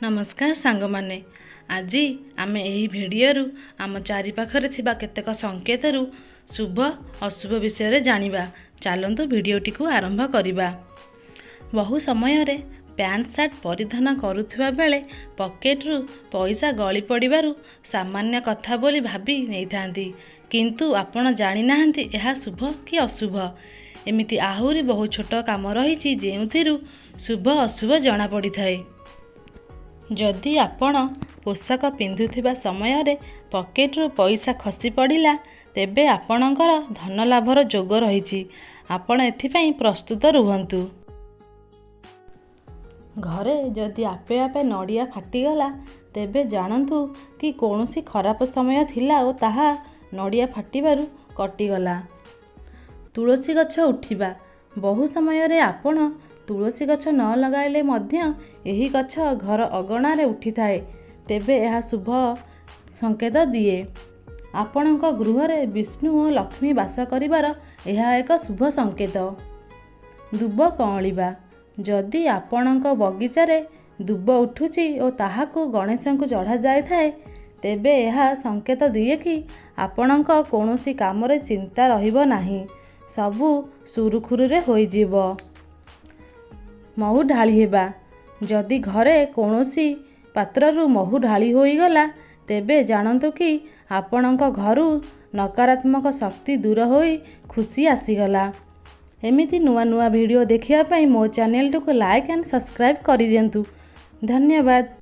नमस्कार सांग माने आज आम यही भिडियो आम चारिपाखरे थिबा केतेक संकेत शुभ अशुभ विषय जानिबा। चलतु भिडियोटी को आरंभ करिबा। बहु समय रे पैंट शर्ट परिधान करुवा बेले पॉकेट रु पैसा गली पड़ू सामान्य कथा बोली भाभी नहीं थांती, किंतु आपण जानी नाहंती यह शुभ कि अशुभ। एमिति आहुरी बहु छोट काम रही जेउथिरु शुभ अशुभ जना पड़ी थाए। जदि आपण पोशाक पिंधुथिबा समय रे पॉकेट रु पैसा खसी पड़िला तेबे आपणकर धन लाभर जोग रही। आपण एथिपाई प्रस्तुत रुहंतु। घरे जदि आपे आपे नड़िया फाटीगला तेबे जानतु कि कौनसी खराब समय थिला ओ ताहा नड़िया फाटिबारु कटिगला। तुलसी गछ उठिबा बहु समय रे आपण तुलसी गछ न लगाइले मध्य एही गछ घर अगणा रे उठी थाए, तेबे यह शुभ संकेत दिए। आपणक गृह रे विष्णु और लक्ष्मी वास करिबार यह एक शुभ संकेत। दुब कअलिबा जदि आपणक बगीचारे दुब उठुची और ताहाकु गणेश को चढ़ा जाए थाए तेबे यह संकेत दिए कि आपणक कौनसी काम रे चिंता रहिबो नाही, सबु सुरुखुरुरे होई जीवो। महू ढाली हेबा जदि घरे कौनसी पात्ररु महू ढाली होई गला तेबे जानतु कि आपणक घरु नकारात्मक शक्ति दूर होई खुशी आसीगला। एमिति नुआ नुआ वीडियो देखिया पाई मो चैनल को लाइक एंड सब्सक्राइब करि दियंतु। धन्यवाद।